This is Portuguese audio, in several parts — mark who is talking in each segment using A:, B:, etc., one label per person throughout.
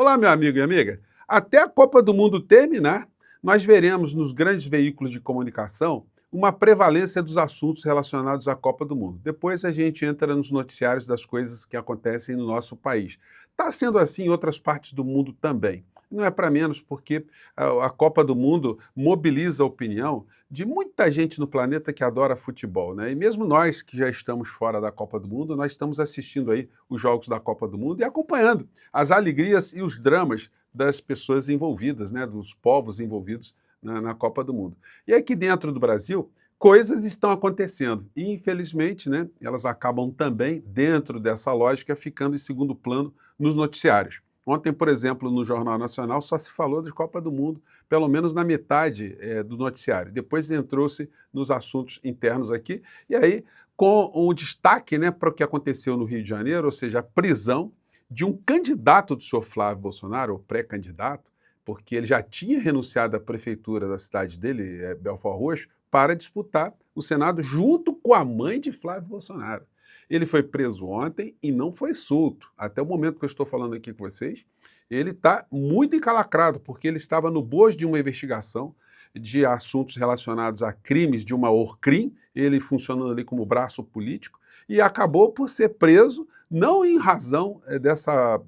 A: Olá, meu amigo e amiga. Até a Copa do Mundo terminar, nós veremos nos grandes veículos de comunicação uma prevalência dos assuntos relacionados à Copa do Mundo. Depois a gente entra nos noticiários das coisas que acontecem no nosso país. Está sendo assim em outras partes do mundo também. Não é para menos porque a Copa do Mundo mobiliza a opinião de muita gente no planeta que adora futebol, né? E mesmo nós que já estamos fora da Copa do Mundo, nós estamos assistindo aí os jogos da Copa do Mundo e acompanhando as alegrias e os dramas das pessoas envolvidas, né, dos povos envolvidos na Copa do Mundo. E aqui dentro do Brasil, coisas estão acontecendo e, infelizmente, né, elas acabam também, dentro dessa lógica, ficando em segundo plano nos noticiários. Ontem, por exemplo, no Jornal Nacional só se falou de Copa do Mundo, pelo menos na metade do noticiário. Depois entrou-se nos assuntos internos aqui, e aí com um destaque, né, para o que aconteceu no Rio de Janeiro, ou seja, a prisão de um candidato do senhor Flávio Bolsonaro, ou pré-candidato, porque ele já tinha renunciado à prefeitura da cidade dele, Belford Roxo, para disputar o Senado junto com a mãe de Flávio Bolsonaro. Ele foi preso ontem e não foi solto. Até o momento que eu estou falando aqui com vocês, ele está muito encalacrado, porque ele estava no bojo de uma investigação de assuntos relacionados a crimes de uma Orcrim, ele funcionando ali como braço político, e acabou por ser preso não em razão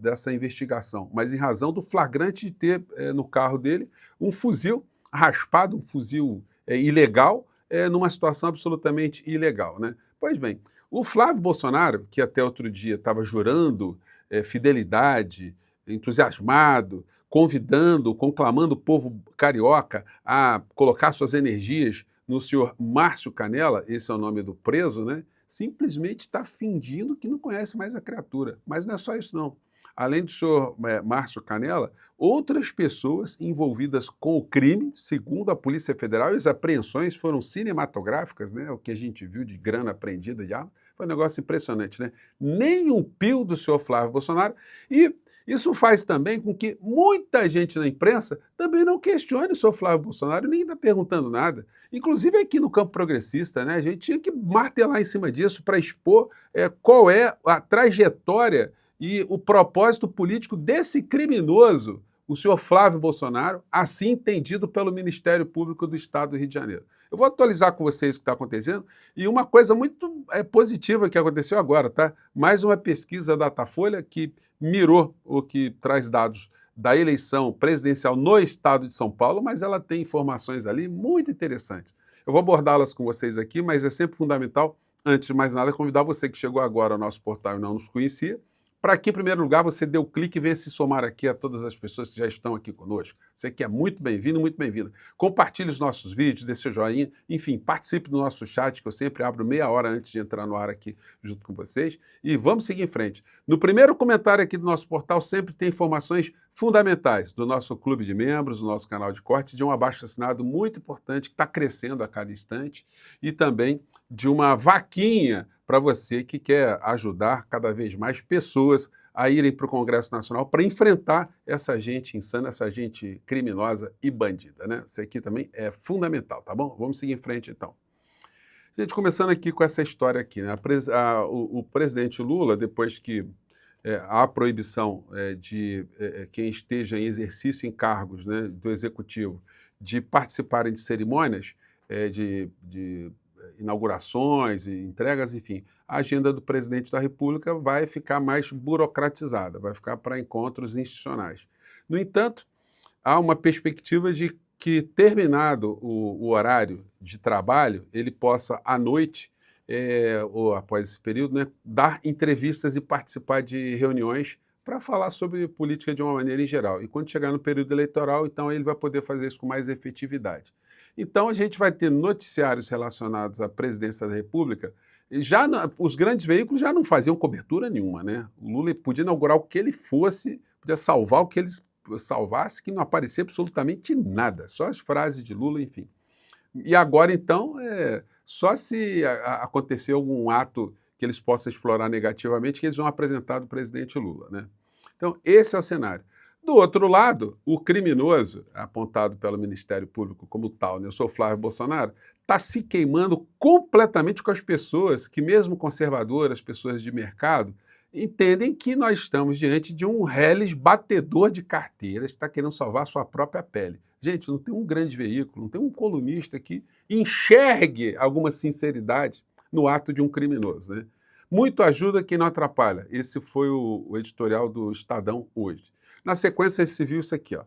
A: dessa investigação, mas em razão do flagrante de ter no carro dele um fuzil raspado, um fuzil ilegal, numa situação absolutamente ilegal, né? Pois bem, o Flávio Bolsonaro, que até outro dia estava jurando fidelidade, entusiasmado, convidando, conclamando o povo carioca a colocar suas energias no senhor Márcio Canela, esse é o nome do preso, né? Simplesmente está fingindo que não conhece mais a criatura. Mas não é só isso, não. Além do senhor Márcio Canela, outras pessoas envolvidas com o crime, segundo a Polícia Federal, e as apreensões foram cinematográficas, né? O que a gente viu de grana apreendida de arma, foi um negócio impressionante, né? Nem um pio do senhor Flávio Bolsonaro, e isso faz também com que muita gente na imprensa também não questione o senhor Flávio Bolsonaro, nem está perguntando nada. Inclusive aqui no campo progressista, né? A gente tinha que martelar em cima disso para expor qual é a trajetória e o propósito político desse criminoso, o senhor Flávio Bolsonaro, assim entendido pelo Ministério Público do Estado do Rio de Janeiro. Eu vou atualizar com vocês o que está acontecendo e uma coisa muito positiva que aconteceu agora, tá? Mais uma pesquisa da Datafolha que mirou o que traz dados da eleição presidencial no estado de São Paulo, mas ela tem informações ali muito interessantes. Eu vou abordá-las com vocês aqui, mas é sempre fundamental, antes de mais nada, convidar você que chegou agora ao nosso portal e não nos conhecia, para que, em primeiro lugar, você dê o clique e venha se somar aqui a todas as pessoas que já estão aqui conosco. Você que é muito bem-vindo, muito bem-vinda. Compartilhe os nossos vídeos, dê seu joinha, enfim, participe do nosso chat, que eu sempre abro meia hora antes de entrar no ar aqui junto com vocês. E vamos seguir em frente. No primeiro comentário aqui do nosso portal sempre tem informações fundamentais do nosso clube de membros, do nosso canal de cortes, de um abaixo-assinado muito importante que está crescendo a cada instante e também de uma vaquinha para você que quer ajudar cada vez mais pessoas a irem para o Congresso Nacional para enfrentar essa gente insana, essa gente criminosa e bandida, né? Isso aqui também é fundamental, tá bom? Vamos seguir em frente, então. Gente, começando aqui com essa história aqui, né? O presidente Lula, depois que há proibição de quem esteja em exercício em cargos, né, do Executivo de participarem de cerimônias, de inaugurações e entregas, enfim, a agenda do presidente da República vai ficar mais burocratizada, vai ficar para encontros institucionais. No entanto, há uma perspectiva de que, terminado o horário de trabalho, ele possa, à noite, ou após esse período, né, dar entrevistas e participar de reuniões para falar sobre política de uma maneira em geral. E quando chegar no período eleitoral, então ele vai poder fazer isso com mais efetividade. Então a gente vai ter noticiários relacionados à presidência da República, e os grandes veículos já não faziam cobertura nenhuma, né? O Lula podia inaugurar o que ele fosse, podia salvar o que ele salvasse, que não aparecia absolutamente nada, só as frases de Lula, enfim. E agora, então, só se acontecer algum ato que eles possam explorar negativamente, que eles vão apresentar do presidente Lula, né? Então, esse é o cenário. Do outro lado, o criminoso, apontado pelo Ministério Público como tal, né, eu sou Flávio Bolsonaro, está se queimando completamente com as pessoas que, mesmo conservadoras, pessoas de mercado, entendem que nós estamos diante de um reles batedor de carteiras que está querendo salvar a sua própria pele. Gente, não tem um grande veículo, não tem um colunista que enxergue alguma sinceridade no ato de um criminoso, né? Muito ajuda quem não atrapalha. Esse foi o editorial do Estadão hoje. Na sequência, você viu isso aqui, ó.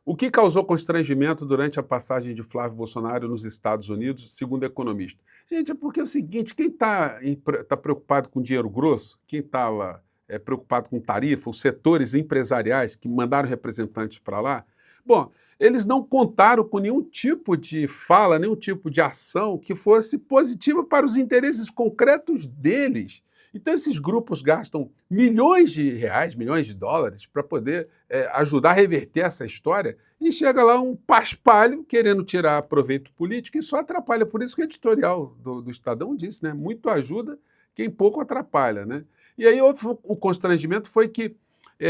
A: O que causou constrangimento durante a passagem de Flávio Bolsonaro nos Estados Unidos, segundo o economista? Gente, é porque é o seguinte, quem está preocupado com dinheiro grosso, quem estava preocupado com tarifa, os setores empresariais que mandaram representantes para lá, bom, eles não contaram com nenhum tipo de fala, nenhum tipo de ação que fosse positiva para os interesses concretos deles. Então, esses grupos gastam milhões de reais, milhões de dólares para poder ajudar a reverter essa história e chega lá um paspalho querendo tirar proveito político e só atrapalha. Por isso que o editorial do Estadão disse, né? Muito ajuda quem pouco atrapalha, né? E aí o constrangimento foi que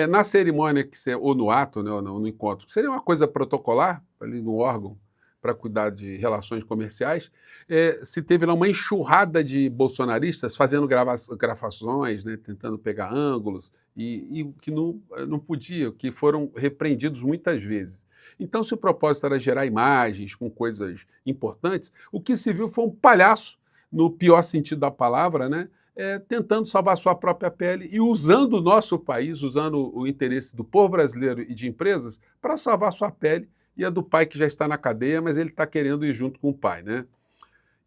A: na cerimônia, ou no ato, né, ou no encontro, que seria uma coisa protocolar, ali no órgão, para cuidar de relações comerciais, se teve lá uma enxurrada de bolsonaristas fazendo gravações, né, tentando pegar ângulos, e que não podia, que foram repreendidos muitas vezes. Então, se o propósito era gerar imagens com coisas importantes, o que se viu foi um palhaço, no pior sentido da palavra, né, tentando salvar sua própria pele e usando o nosso país, usando o interesse do povo brasileiro e de empresas para salvar sua pele e a do pai que já está na cadeia, mas ele está querendo ir junto com o pai, né?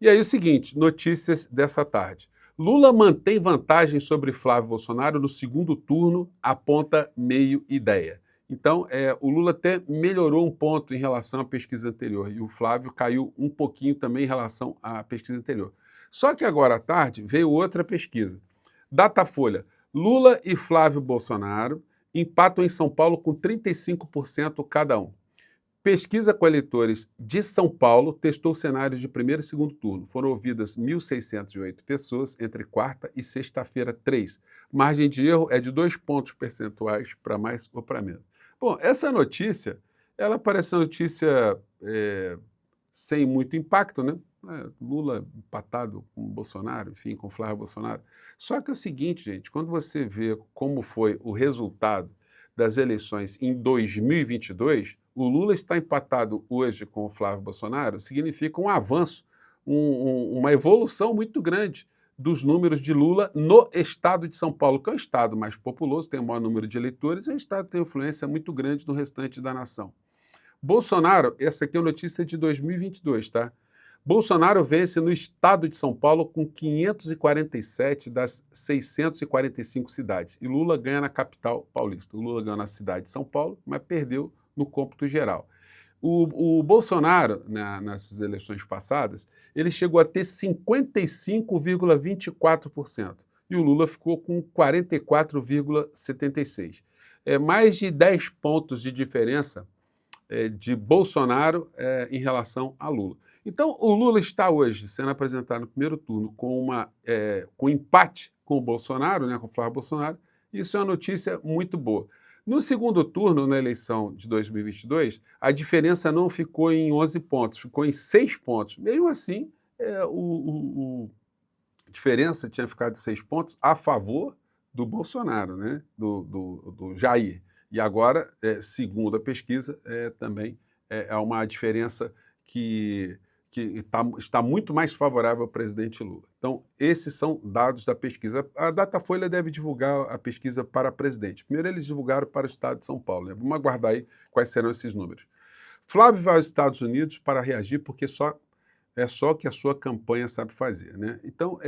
A: E aí o seguinte, notícias dessa tarde. Lula mantém vantagem sobre Flávio Bolsonaro no segundo turno, aponta meio ideia. Então, o Lula até melhorou um ponto em relação à pesquisa anterior e o Flávio caiu um pouquinho também em relação à pesquisa anterior. Só que agora à tarde veio outra pesquisa. Datafolha, Lula e Flávio Bolsonaro empatam em São Paulo com 35% cada um. Pesquisa com eleitores de São Paulo testou cenários de primeiro e segundo turno. Foram ouvidas 1.608 pessoas entre quarta e sexta-feira, 3. Margem de erro é de 2 pontos percentuais para mais ou para menos. Bom, essa notícia, ela parece uma notícia sem muito impacto, né? Lula empatado com Bolsonaro, enfim, com Flávio Bolsonaro. Só que é o seguinte, gente, quando você vê como foi o resultado das eleições em 2022, o Lula está empatado hoje com o Flávio Bolsonaro, significa um avanço, uma evolução muito grande dos números de Lula no estado de São Paulo, que é o estado mais populoso, tem o maior número de eleitores, e é um estado que tem influência muito grande no restante da nação. Bolsonaro, essa aqui é uma notícia de 2022, tá? Bolsonaro vence no estado de São Paulo com 547 das 645 cidades. E Lula ganha na capital paulista. O Lula ganhou na cidade de São Paulo, mas perdeu no cômputo geral. O Bolsonaro, nessas eleições passadas, ele chegou a ter 55,24%. E o Lula ficou com 44,76%. Mais de 10 pontos de diferença de Bolsonaro em relação a Lula. Então, o Lula está hoje sendo apresentado no primeiro turno com empate com o Bolsonaro, né, com o Flávio Bolsonaro. Isso é uma notícia muito boa. No segundo turno, na eleição de 2022, a diferença não ficou em 11 pontos, ficou em 6 pontos. Mesmo assim, a diferença tinha ficado de 6 pontos a favor do Bolsonaro, né, do Jair. E agora, segundo a pesquisa, também é uma diferença que está muito mais favorável ao presidente Lula. Então, esses são dados da pesquisa. A Datafolha deve divulgar a pesquisa para presidente. Primeiro eles divulgaram para o estado de São Paulo, né? Vamos aguardar aí quais serão esses números. Flávio vai aos Estados Unidos para reagir porque é só que a sua campanha sabe fazer, né? Então,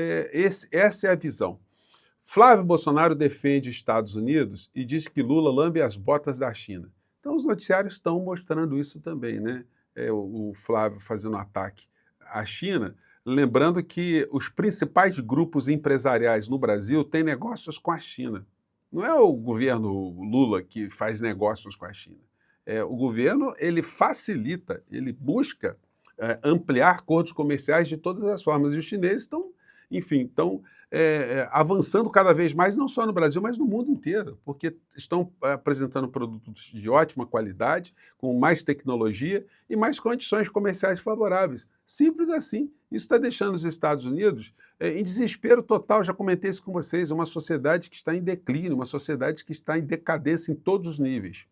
A: essa é a visão. Flávio Bolsonaro defende os Estados Unidos e diz que Lula lambe as botas da China. Então, os noticiários estão mostrando isso também, né? O Flávio fazendo ataque à China, lembrando que os principais grupos empresariais no Brasil têm negócios com a China. Não é o governo Lula que faz negócios com a China. O governo, ele facilita, ele busca ampliar acordos comerciais de todas as formas. E os chineses estão avançando cada vez mais, não só no Brasil, mas no mundo inteiro, porque estão apresentando produtos de ótima qualidade, com mais tecnologia e mais condições comerciais favoráveis. Simples assim. Isso está deixando os Estados Unidos em desespero total. Já comentei isso com vocês, uma sociedade que está em declínio, uma sociedade que está em decadência em todos os níveis.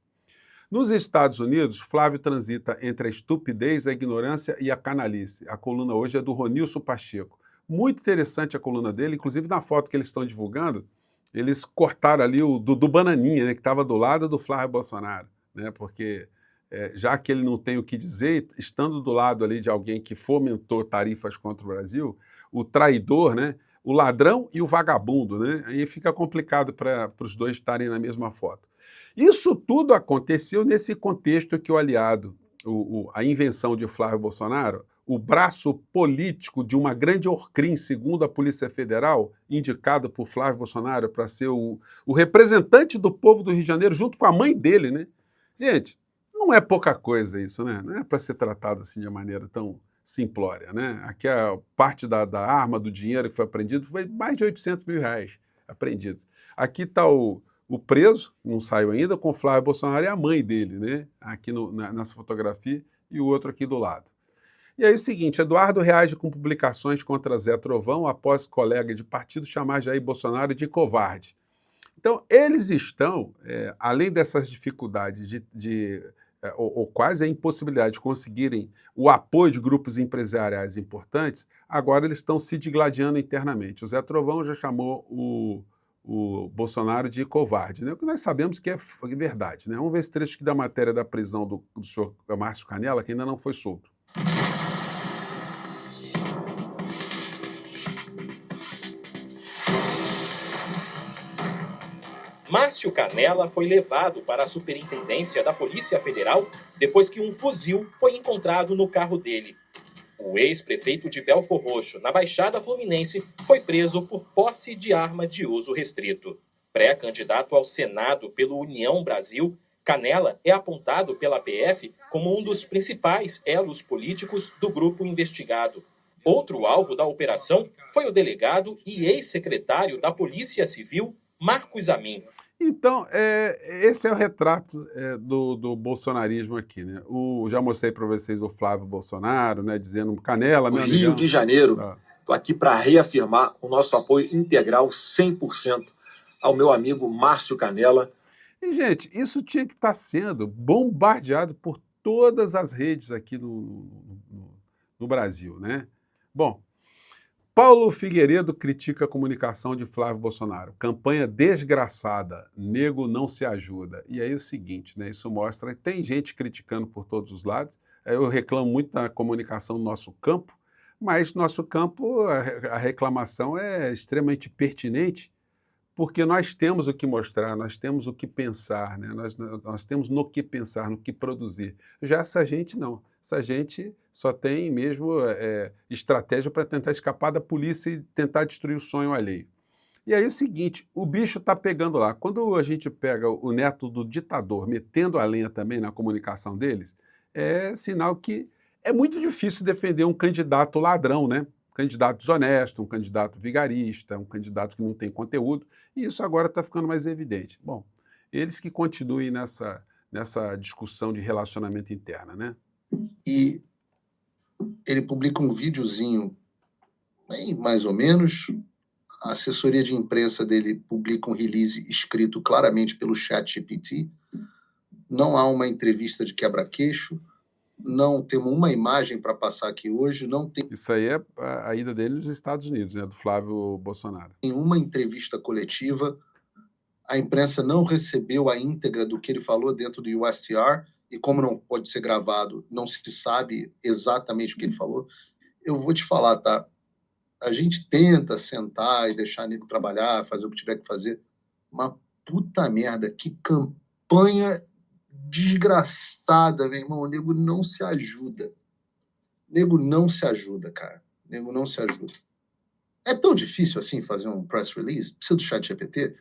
A: Nos Estados Unidos, Flávio transita entre a estupidez, a ignorância e a canalice. A coluna hoje é do Ronilson Pacheco. Muito interessante a coluna dele, inclusive na foto que eles estão divulgando, eles cortaram ali o Dudu Bananinha, né, que estava do lado do Flávio Bolsonaro, né, porque já que ele não tem o que dizer, estando do lado ali de alguém que fomentou tarifas contra o Brasil, o traidor, né, o ladrão e o vagabundo, né, aí fica complicado para os dois estarem na mesma foto. Isso tudo aconteceu nesse contexto que o aliado, a invenção de Flávio Bolsonaro, o braço político de uma grande Orcrim, segundo a Polícia Federal, indicado por Flávio Bolsonaro para ser o representante do povo do Rio de Janeiro, junto com a mãe dele, né? Gente, não é pouca coisa isso, né? Não é para ser tratado assim de maneira tão simplória, né? Aqui a parte da arma, do dinheiro que foi apreendido, foi mais de 800 mil reais apreendidos. Aqui está o preso, não saiu ainda, com Flávio Bolsonaro e a mãe dele, né? Aqui nessa fotografia, e o outro aqui do lado. E aí é o seguinte, Eduardo reage com publicações contra Zé Trovão após colega de partido chamar Jair Bolsonaro de covarde. Então, eles estão, além dessas dificuldades ou quase a impossibilidade de conseguirem o apoio de grupos empresariais importantes, agora eles estão se digladiando internamente. O Zé Trovão já chamou o Bolsonaro de covarde, né? O que nós sabemos que é verdade, né? Vamos ver esse trecho aqui da matéria da prisão do senhor Márcio Canella, que ainda não foi solto.
B: Márcio Canella foi levado para a Superintendência da Polícia Federal depois que um fuzil foi encontrado no carro dele. O ex-prefeito de Belfor Roxo, na Baixada Fluminense, foi preso por posse de arma de uso restrito. Pré-candidato ao Senado pelo União Brasil, Canella é apontado pela PF como um dos principais elos políticos do grupo investigado. Outro alvo da operação foi o delegado e ex-secretário da Polícia Civil, Marcos Amin.
A: Então, esse é o retrato do bolsonarismo aqui, né? Já mostrei para vocês o Flávio Bolsonaro, né, dizendo Canella, meu
C: Rio de Janeiro, estou aqui para reafirmar o nosso apoio integral 100% ao meu amigo Márcio Canella.
A: E, gente, isso tinha que estar sendo bombardeado por todas as redes aqui no Brasil, né? Bom, Paulo Figueiredo critica a comunicação de Flávio Bolsonaro. Campanha desgraçada, nego não se ajuda. E aí é o seguinte, né? Isso mostra que tem gente criticando por todos os lados. Eu reclamo muito da comunicação no nosso campo, mas no nosso campo a reclamação é extremamente pertinente, porque nós temos o que mostrar, nós temos o que pensar, né? Nós temos no que pensar, no que produzir. Já essa gente não. Essa gente só tem mesmo estratégia para tentar escapar da polícia e tentar destruir o sonho alheio. E aí é o seguinte, o bicho está pegando lá. Quando a gente pega o neto do ditador metendo a lenha também na comunicação deles, é sinal que é muito difícil defender um candidato ladrão, né? Candidato desonesto, um candidato vigarista, um candidato que não tem conteúdo, e isso agora está ficando mais evidente. Bom, eles que continuem nessa discussão de relacionamento interno, né?
D: E ele publica um videozinho, bem, mais ou menos, a assessoria de imprensa dele publica um release escrito claramente pelo ChatGPT, não há uma entrevista de quebra-queixo, não temos uma imagem para passar aqui hoje, não tem...
A: Isso aí é a ida dele nos Estados Unidos, né, do Flávio Bolsonaro.
D: Em uma entrevista coletiva, a imprensa não recebeu a íntegra do que ele falou dentro do USTR, e como não pode ser gravado, não se sabe exatamente o que ele falou. Eu vou te falar, tá? A gente tenta sentar e deixar o nego trabalhar, fazer o que tiver que fazer. Uma puta merda, que campanha desgraçada, meu irmão. O nego não se ajuda. O nego não se ajuda, cara. O nego não se ajuda. É tão difícil assim fazer um press release? Precisa do ChatGPT?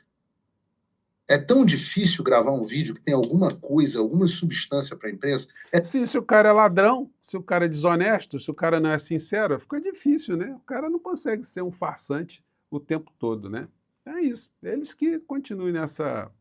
D: É tão difícil gravar um vídeo que tem alguma coisa, alguma substância para a imprensa?
A: Sim, se o cara é ladrão, se o cara é desonesto, se o cara não é sincero, fica difícil, né? O cara não consegue ser um farsante o tempo todo, né? É isso, eles que continuem nessa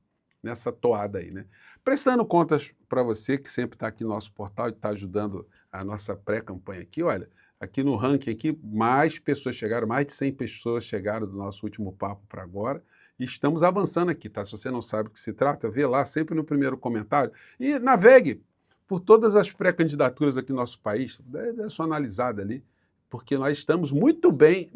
A: toada aí, né? Prestando contas para você, que sempre está aqui no nosso portal e está ajudando a nossa pré-campanha aqui, olha, aqui no ranking aqui, mais pessoas chegaram, mais de 100 pessoas chegaram do nosso último papo para agora, e estamos avançando aqui, tá? Se você não sabe do que se trata, vê lá, sempre no primeiro comentário, e navegue por todas as pré-candidaturas aqui no nosso país, dê sua analisada ali, porque nós estamos muito bem